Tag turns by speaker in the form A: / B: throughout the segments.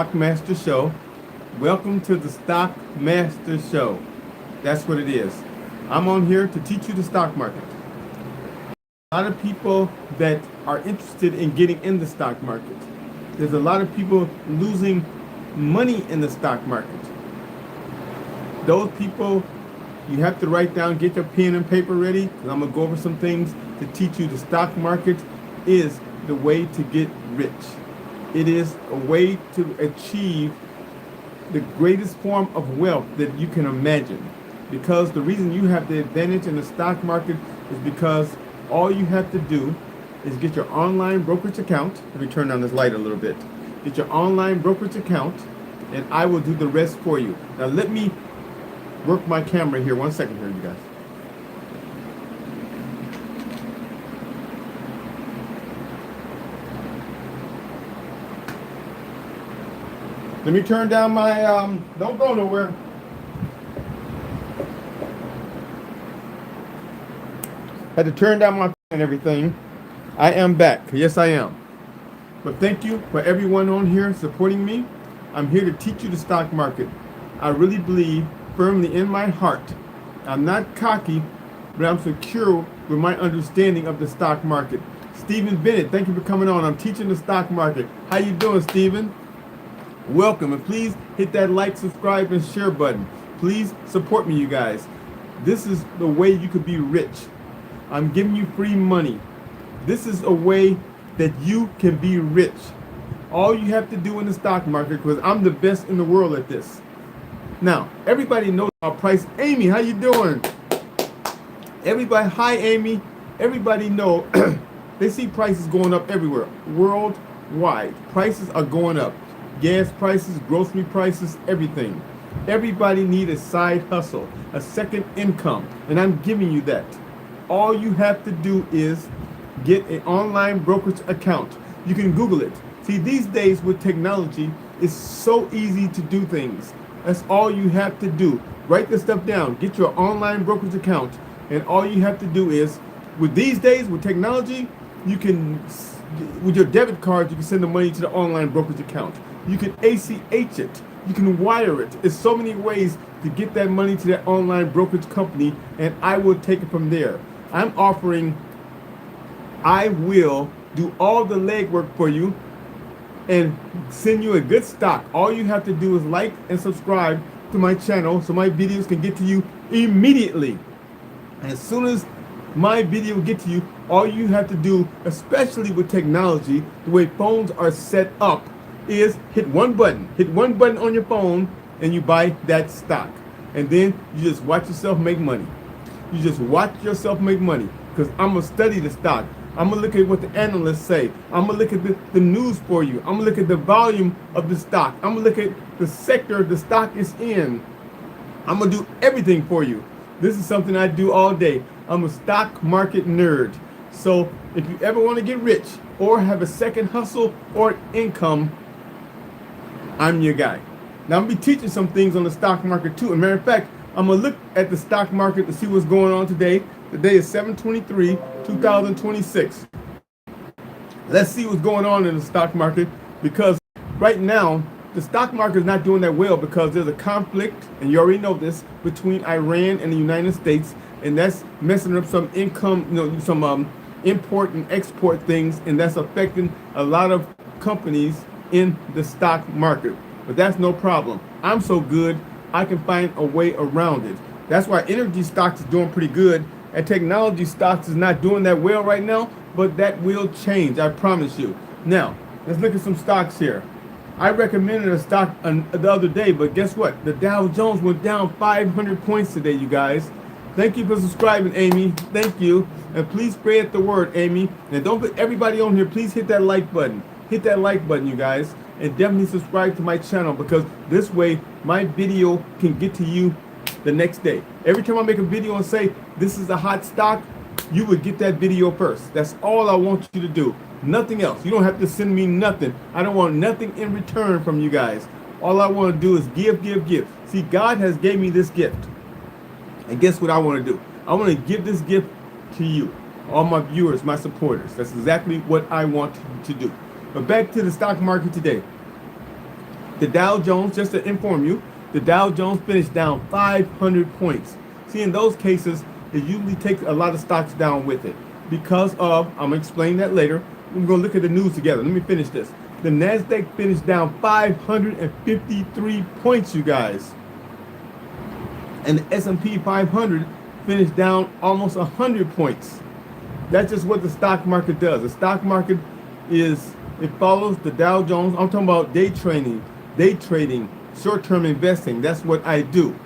A: Stock Master Show. Welcome to the Stock Master Show. That's what it is. I'm on here to teach you the stock market. A lot of people that are interested in getting in the stock market. There's a lot of people losing money in the stock market. Those people, you have to write down, get your pen and paper ready, because I'm going to go over some things to teach you the stock market is the way to get rich. It is a way to achieve the greatest form of wealth that you can imagine. Because the reason you have the advantage in the stock market is because all you have to do is get your online brokerage account. Let me turn down this light a little bit. Get your online brokerage account, and I will do the rest for you. Now let me work my camera here. 1 second here, you guys. Let me turn down my, don't go nowhere. Had to turn down my and everything. I am back. Yes, I am. But thank you for everyone on here supporting me. I'm here to teach you the stock market. I really believe firmly in my heart. I'm not cocky, but I'm secure with my understanding of the stock market. Stephen Bennett, thank you for coming on. I'm teaching the stock market. How you doing, Stephen? Welcome, and please hit that like, subscribe, and share button. Please support me, you guys. This is the way you could be rich. I'm giving you free money. This is a way that you can be rich. All you have to do in the stock market, because I'm the best in the world at this. Now, everybody knows our price. Amy, how you doing? Everybody, hi Amy. Everybody know they see prices going up everywhere, worldwide. Prices are going up. Gas prices, grocery prices, everything. Everybody needs a side hustle, a second income, and I'm giving you that. All you have to do is get an online brokerage account. You can Google it. See, these days with technology, it's so easy to do things. That's all you have to do. Write this stuff down. Get your online brokerage account, and all you have to do is, with these days with technology, you can, with your debit card, you can send the money to the online brokerage account. You can ACH it. You can wire it. There's so many ways to get that money to that online brokerage company, and I will take it from there. I'm offering, I will do all the legwork for you and send you a good stock. All you have to do is like and subscribe to my channel so my videos can get to you immediately. As soon as my video get to you, all you have to do, especially with technology, the way phones are set up, is hit one button on your phone, and you buy that stock. And then you just watch yourself make money. You just watch yourself make money, because I'm going to study the stock. I'm going to look at what the analysts say. I'm going to look at the news for you. I'm going to look at the volume of the stock. I'm going to look at the sector the stock is in. I'm going to do everything for you. This is something I do all day. I'm a stock market nerd. So if you ever want to get rich or have a second hustle or income, I'm your guy. Now, I'm going to be teaching some things on the stock market too. As a matter of fact, I'm going to look at the stock market to see what's going on today. Today is 7/23/2026. Let's see what's going on in the stock market, because right now, the stock market is not doing that well because there's a conflict, and you already know this, between Iran and the United States, and that's messing up some income, some import and export things, and that's affecting a lot of companies in the stock market. But that's no problem. I'm so good, I can find a way around it. That's why energy stocks is doing pretty good, and technology stocks is not doing that well right now, but that will change, I promise you. Now, let's look at some stocks here. I recommended a stock the other day, but guess what? The Dow Jones went down 500 points today, you guys. Thank you for subscribing, Amy. Thank you. And please spread the word, Amy. And don't put everybody on here, please hit that like button. Hit that like button, you guys. And definitely subscribe to my channel, because this way my video can get to you the next day. Every time I make a video and say this is a hot stock, you would get that video first. That's all I want you to do. Nothing else. You don't have to send me nothing. I don't want nothing in return from you guys. All I want to do is give. See, God has gave me this gift. And guess what I want to do? I want to give this gift to you, all my viewers, my supporters. That's exactly what I want to do. But back to the stock market today. The Dow Jones, just to inform you, the Dow Jones finished down 500 points. See, in those cases, it usually takes a lot of stocks down with it because of, I'm going to explain that later. We're going to look at the news together. Let me finish this. The NASDAQ finished down 553 points, you guys. And the S&P 500 finished down almost 100 points. That's just what the stock market does. The stock market it follows the Dow Jones. I'm talking about day trading, short-term investing. That's what I do.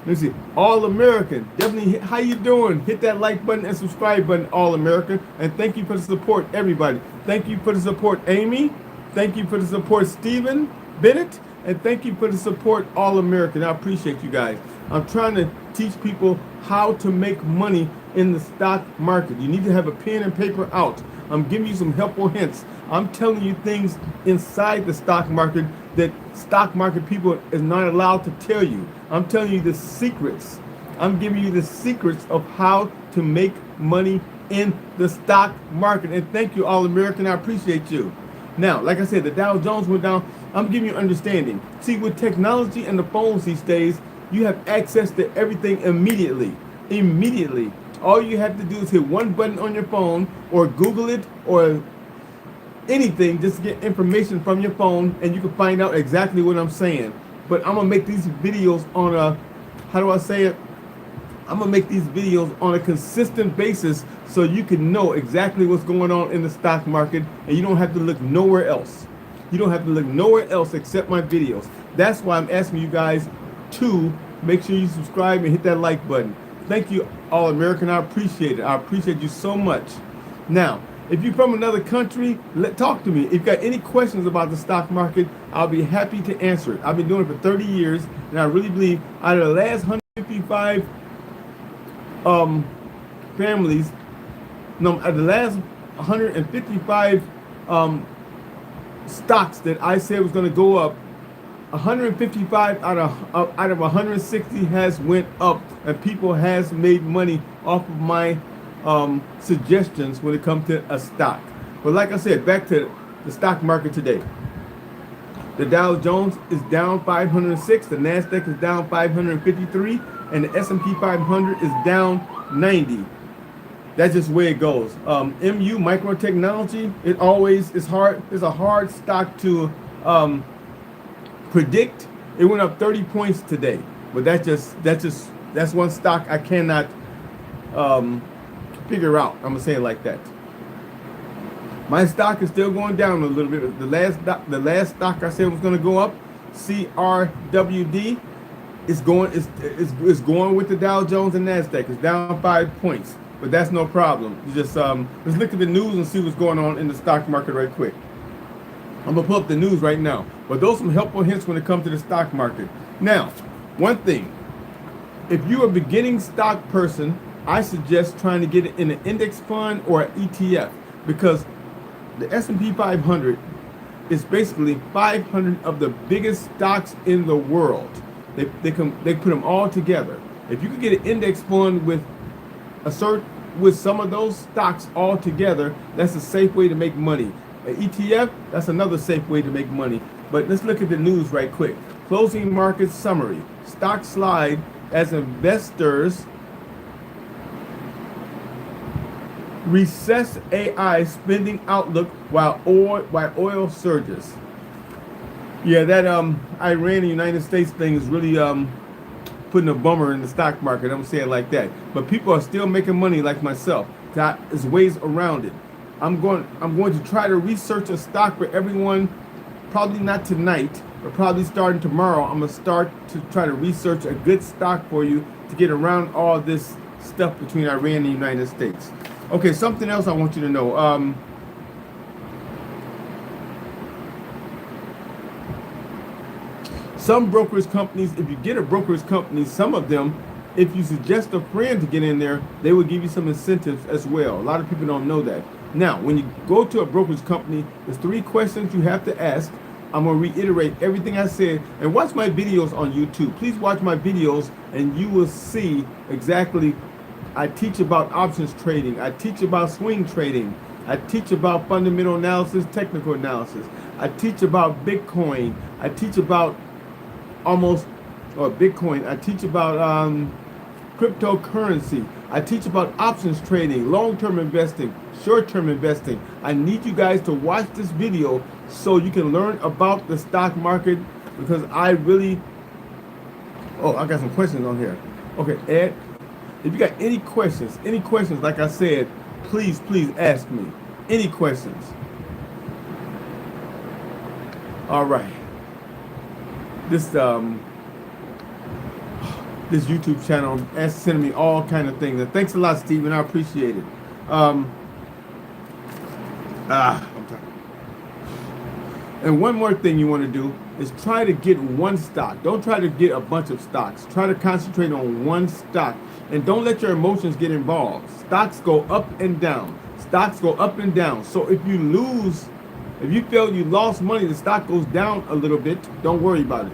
A: Let's see, All American, definitely, how you doing? Hit that like button and subscribe button, All American. And thank you for the support, everybody. Thank you for the support, Amy. Thank you for the support, Stephen Bennett. And thank you for the support, All American. I appreciate you guys. I'm trying to teach people how to make money in the stock market. You need to have a pen and paper out. I'm giving you some helpful hints. I'm telling you things inside the stock market that stock market people is not allowed to tell you. I'm telling you the secrets. I'm giving you the secrets of how to make money in the stock market. And thank you, All American. I appreciate you. Now, like I said, the Dow Jones went down. I'm giving you understanding. See, with technology and the phones these days, you have access to everything immediately. Immediately. All you have to do is hit one button on your phone or Google it or anything, just to get information from your phone, and you can find out exactly what I'm saying. But I'm going to make these videos on a, how do I say it? I'm going to make these videos on a consistent basis so you can know exactly what's going on in the stock market, and you don't have to look nowhere else. You don't have to look nowhere else except my videos. That's why I'm asking you guys to make sure you subscribe and hit that like button. Thank you, All American. I appreciate it. I appreciate you so much. Now, if you're from another country, talk to me. If you've got any questions about the stock market, I'll be happy to answer it. I've been doing it for 30 years, and I really believe out of the last 155 families, no, out of the last 155 stocks that I said was going to go up, 155 out of 160 has went up, and people has made money off of my suggestions when it comes to a stock. But like I said, back to the stock market today. The Dow Jones is down 506, the NASDAQ is down 553, and the S&P 500 is down 90. That's just where it goes. MU, microtechnology, it always is hard. It's a hard stock to predict. It went up 30 points today, but that's one stock I cannot figure out. I'm gonna say it like that. My stock is still going down a little bit. The last stock I said was going to go up, CRWD, is going with the Dow Jones and NASDAQ. It's down 5 points, but that's no problem. You just let's look at the news and see what's going on in the stock market right quick. I'm gonna pull up the news right now, but those are some helpful hints when it comes to the stock market. Now, one thing, if you're a beginning stock person, I suggest trying to get it in an index fund or an ETF, because the S&P 500 is basically 500 of the biggest stocks in the world. They put them all together. If you could get an index fund with some of those stocks all together, that's a safe way to make money. An ETF, that's another safe way to make money. But let's look at the news right quick. Closing market summary. Stock slide as investors recess AI spending outlook while oil surges. Yeah, that Iran and United States thing is really putting a bummer in the stock market. I'm gonna say it like that. But people are still making money like myself. There's ways around it. I'm going to try to research a stock for everyone. Probably not tonight, but probably starting tomorrow. I'm gonna start to try to research a good stock for you to get around all this stuff between Iran and the United States. Okay, something else I want you to know. Some brokerage companies, if you get a brokerage company, some of them, if you suggest a friend to get in there, they will give you some incentives as well. A lot of people don't know that. Now, when you go to a brokerage company, there's 3 questions you have to ask. I'm going to reiterate everything I said, and watch my videos on YouTube. Please watch my videos and you will see exactly. I teach about options trading. I teach about swing trading. I teach about fundamental analysis, technical analysis. I teach about Bitcoin. I teach about Bitcoin. I teach about cryptocurrency. I teach about options trading, long-term investing, short-term investing. I need you guys to watch this video so you can learn about the stock market, because I really, I got some questions on here. Okay, Ed, if you got any questions, like I said, please ask me. Any questions? All right. This YouTube channel and sending me all kind of things. And thanks a lot, Stephen. I appreciate it. I'm tired. And one more thing you want to do is try to get one stock. Don't try to get a bunch of stocks. Try to concentrate on one stock. And don't let your emotions get involved. Stocks go up and down. Stocks go up and down. So if you feel you lost money, the stock goes down a little bit, don't worry about it.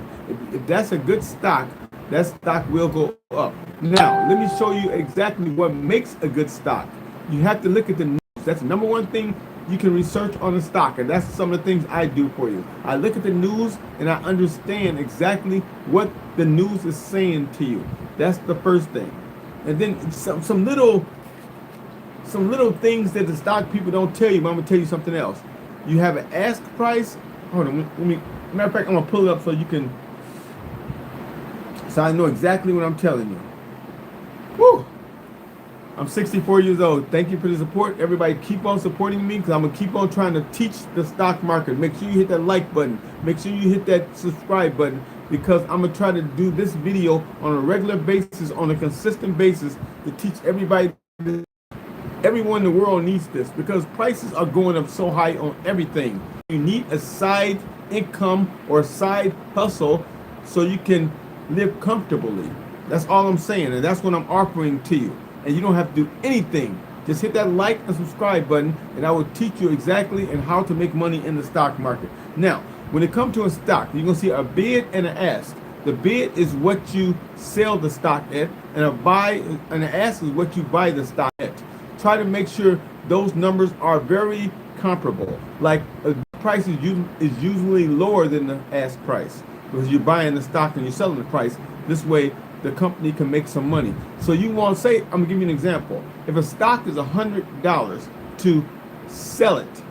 A: If that's a good stock, that stock will go up. Now, let me show you exactly what makes a good stock. You have to look at the news. That's the number one thing you can research on a stock, and that's some of the things I do for you. I look at the news and I understand exactly what the news is saying to you. That's the first thing. And then some little things that the stock people don't tell you, but I'm gonna tell you something else. You have an ask price. Hold on, matter of fact, I'm gonna pull it up so I know exactly what I'm telling you. Woo! I'm 64 years old. Thank you for the support. Everybody keep on supporting me, because I'm going to keep on trying to teach the stock market. Make sure you hit that like button. Make sure you hit that subscribe button, because I'm going to try to do this video on a regular basis, on a consistent basis, to teach everybody. Everyone in the world needs this, because prices are going up so high on everything. You need a side income or side hustle so you can live comfortably. That's all I'm saying, and that's what I'm offering to you. And you don't have to do anything. Just hit that like and subscribe button, and I will teach you exactly and how to make money in the stock market. Now, when it comes to a stock, you're gonna see a bid and an ask. The bid is what you sell the stock at, and an ask is what you buy the stock at. Try to make sure those numbers are very comparable. Like a price is usually lower than the ask price, because you're buying the stock and you're selling the price. This way, the company can make some money. So you want to say, I'm gonna give you an example. If a stock is $100 to sell it,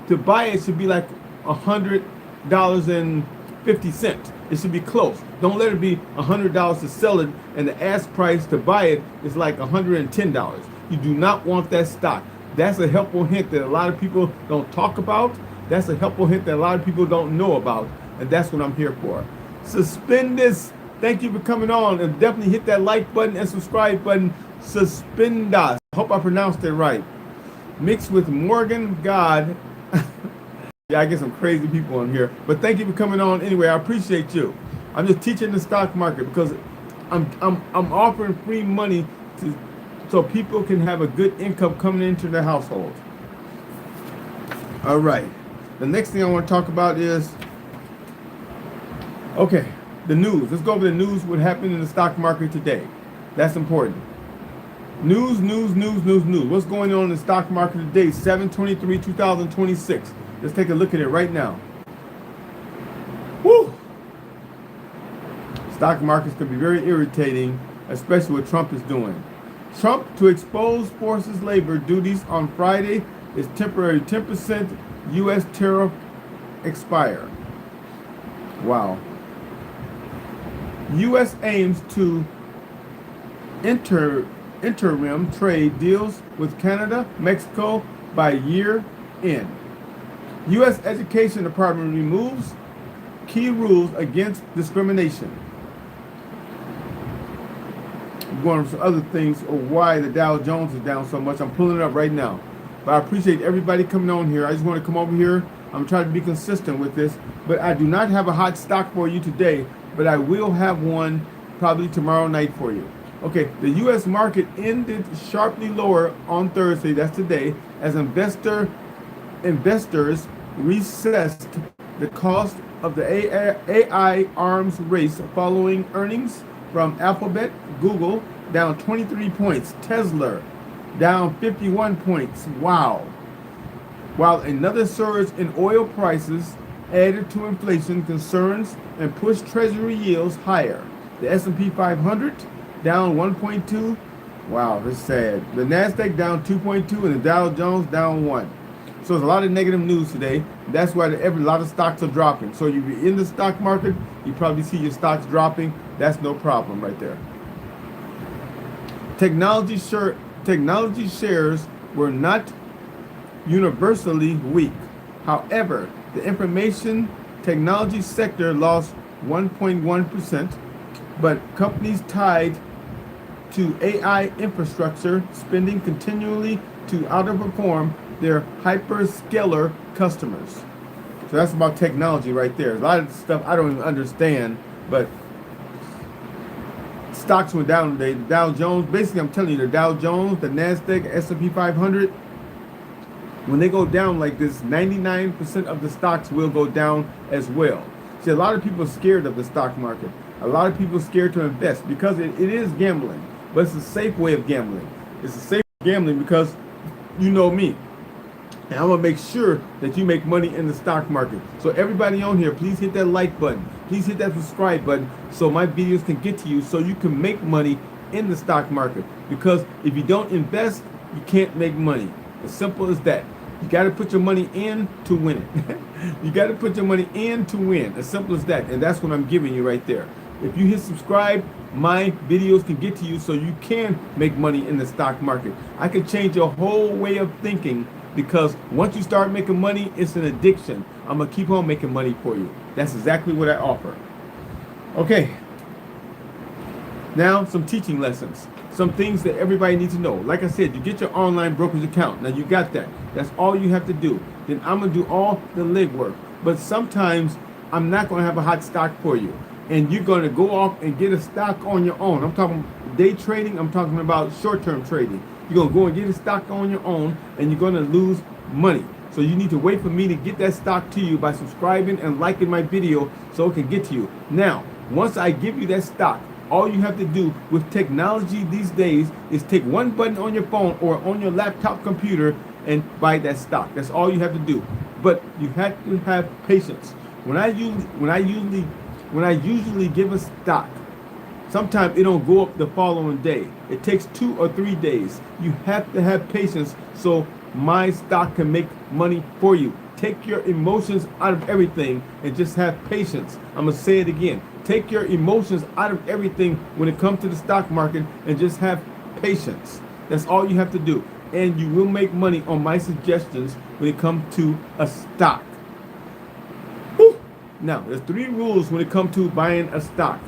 A: to buy it should be like $100.50. It should be close. Don't let it be $100 to sell it, and the ask price to buy it is like $110. You do not want that stock. That's a helpful hint that a lot of people don't talk about. That's a helpful hint that a lot of people don't know about, and that's what I'm here for. Suspend this. Thank you for coming on, and definitely hit that like button and subscribe button. Suspendas. I hope I pronounced it right. Mixed with Morgan God. Yeah, I get some crazy people on here, but thank you for coming on anyway. I appreciate you. I'm just teaching the stock market because I'm offering free money so people can have a good income coming into their household. All right. The next thing I want to talk about is, the news. Let's go over the news, what happened in the stock market today. That's important. News. What's going on in the stock market today, 7/23/2026? Let's take a look at it right now. Woo! Stock markets can be very irritating, especially what Trump is doing. Trump to expose forces labor duties on Friday is temporary 10% U.S. tariff expire. Wow. U.S. aims to interim trade deals with Canada, Mexico by year end. U.S. Education Department removes key rules against discrimination. I'm going over some other things of why the Dow Jones is down so much. I'm pulling it up right now. But I appreciate everybody coming on here. I just want to come over here. I'm trying to be consistent with this. But I do not have a hot stock for you today, but I will have one probably tomorrow night for you. Okay, the U.S. market ended sharply lower on Thursday, that's today, as investors reassessed the cost of the AI arms race following earnings from Alphabet, Google, down 23 points, Tesla, down 51 points. Wow. While another surge in oil prices added to inflation concerns and pushed treasury yields higher. The S&P 500 down 1.2. Wow, that's sad. The NASDAQ down 2.2 and the Dow Jones down 1. So there's a lot of negative news today. That's why a lot of stocks are dropping. So if you're in the stock market, you probably see your stocks dropping. That's no problem right there. Technology shares were not universally weak. However, the information technology sector lost 1.1%, but companies tied to AI infrastructure spending continually to outperform their hyperscaler customers. So that's about technology right there. A lot of stuff I don't even understand, but stocks went down today. The Dow Jones, basically I'm telling you, the Dow Jones, the NASDAQ, S&P 500, when they go down like this, 99% of the stocks will go down as well. See, a lot of people are scared of the stock market. A lot of people are scared to invest because it is gambling, but it's a safe way of gambling. It's a safe gambling because you know me. And I'm going to make sure that you make money in the stock market. So everybody on here, please hit that like button. Please hit that subscribe button so my videos can get to you so you can make money in the stock market. Because if you don't invest, you can't make money. As simple as that. You got to put your money in to win it. You got to put your money in to win. As simple as that. And that's what I'm giving you right there. If you hit subscribe, my videos can get to you so you can make money in the stock market. I can change your whole way of thinking because once you start making money, it's an addiction. I'm going to keep on making money for you. That's exactly what I offer. Okay. Now, some teaching lessons. Some things that everybody needs to know. Like I said, you get your online brokerage account. Now, you got that. That's all you have to do. Then I'm going to do all the legwork. But sometimes I'm not going to have a hot stock for you. And you're going to go off and get a stock on your own. I'm talking day trading. I'm talking about short-term trading. You're going to go and get a stock on your own, and you're going to lose money. So you need to wait for me to get that stock to you by subscribing and liking my video so it can get to you. Now, once I give you that stock, all you have to do with technology these days is take one button on your phone or on your laptop computer and buy that stock. That's all you have to do. But you have to have patience. When I usually give a stock, sometimes it don't go up the following day. It takes 2 or 3 days. You have to have patience so my stock can make money for you. Take your emotions out of everything and just have patience. I'm going to say it again. Take your emotions out of everything when it comes to the stock market and just have patience. That's all you have to do. And you will make money on my suggestions when it comes to a stock. Whew. Now, there's 3 rules when it comes to buying a stock.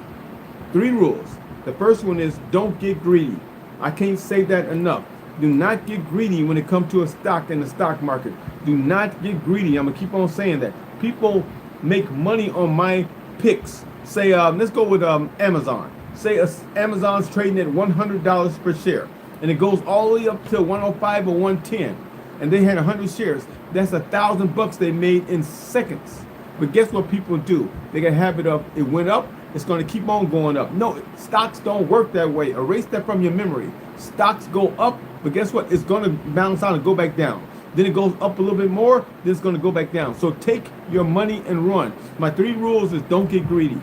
A: 3 rules. The first one is don't get greedy. I can't say that enough. Do not get greedy when it comes to a stock in the stock market. Do not get greedy. I'm going to keep on saying that. People make money on my picks. Say, let's go with Amazon. Say Amazon's trading at $100 per share. And it goes all the way up to 105 or 110. And they had 100 shares. That's $1,000 they made in seconds. But guess what people do? They get a habit of it went up, it's going to keep on going up. No, stocks don't work that way. Erase that from your memory. Stocks go up, but guess what? It's going to bounce out and go back down. Then it goes up a little bit more, then it's going to go back down. So take your money and run. My 3 rules is don't get greedy.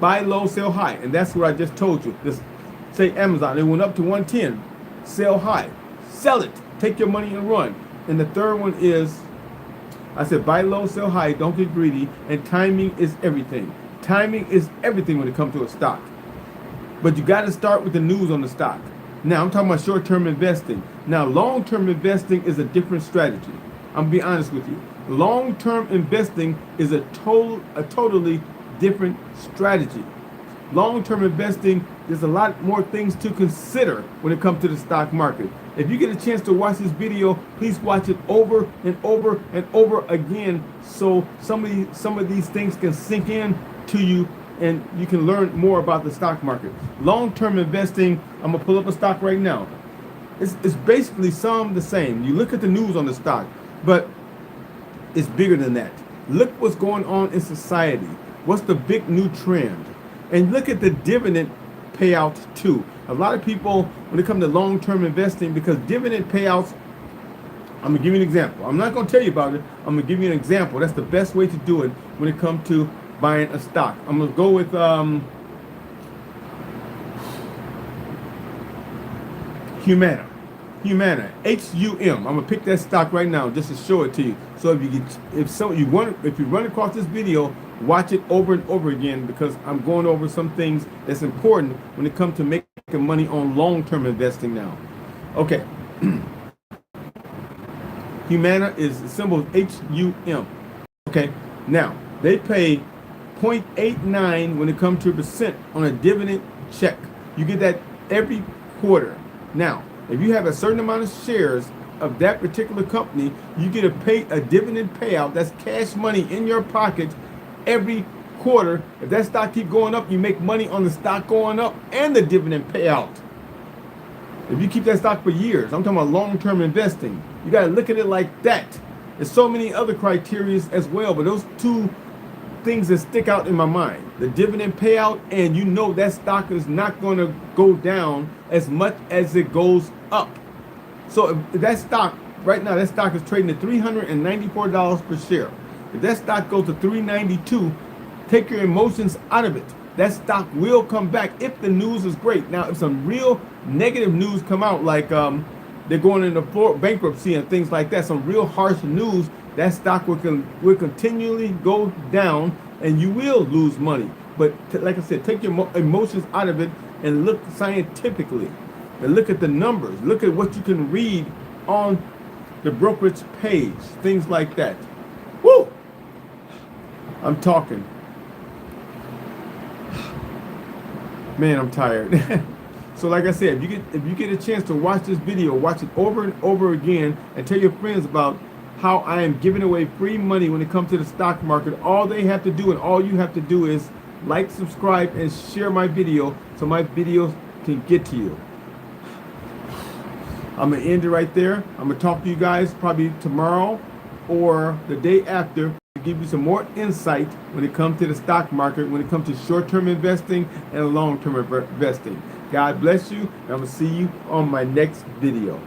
A: Buy low, sell high. And that's what I just told you. Just say Amazon, it went up to 110. Sell high. Sell it. Take your money and run. And the third one is, I said buy low, sell high, don't get greedy, and timing is everything. Timing is everything when it comes to a stock. But you got to start with the news on the stock. Now, I'm talking about short-term investing. Now, long-term investing is a different strategy. I'm going to be honest with you. Long-term investing is a totally different strategy. Long-term investing, there's a lot more things to consider when it comes to the stock market. If you get a chance to watch this video, please watch it over and over and over again so some of these things can sink in to you and you can learn more about the stock market. Long-term investing, I'm going to pull up a stock right now. It's basically some the same. You look at the news on the stock, but it's bigger than that. Look what's going on in society. What's the big new trend? And look at the dividend payout too. A lot of people, when it comes to long-term investing, because dividend payouts I'm gonna give you an example. I'm not gonna tell you about it. I'm gonna give you an example. That's the best way to do it when it comes to buying a stock. I'm gonna go with Humana. Humana, HUM. I'm gonna pick that stock right now just to show it to you. So if you run across this video, watch it over and over again, because I'm going over some things that's important when it comes to making money on long-term investing now. Okay. Humana is the symbol HUM. Okay. Now they pay 0.89 when it comes to percent on a dividend check. You get that every quarter. Now, if you have a certain amount of shares of that particular company, you get a dividend payout. That's cash money in your pocket every quarter. If that stock keep going up, you make money on the stock going up and the dividend payout. If you keep that stock for years, I'm talking about long-term investing, you got to look at it like that. There's so many other criteria as well, but those two things that stick out in my mind: the dividend payout, and you know that stock is not going to go down as much as it goes up. So if that stock, right now, that stock is trading at $394 per share. If that stock goes to $392, take your emotions out of it. That stock will come back if the news is great. Now, if some real negative news come out, like they're going into bankruptcy and things like that, some real harsh news, that stock will continually go down and you will lose money. But like I said, take your emotions out of it and look scientifically. And look at the numbers. Look at what you can read on the brokerage page. Things like that. Woo! I'm talking. Man, I'm tired. So like I said, if you get a chance to watch this video, watch it over and over again and tell your friends about how I am giving away free money when it comes to the stock market. All they have to do and all you have to do is like, subscribe, and share my video so my videos can get to you. I'm going to end it right there. I'm going to talk to you guys probably tomorrow or the day after to give you some more insight when it comes to the stock market, when it comes to short-term investing and long-term investing. God bless you, and I'm going to see you on my next video.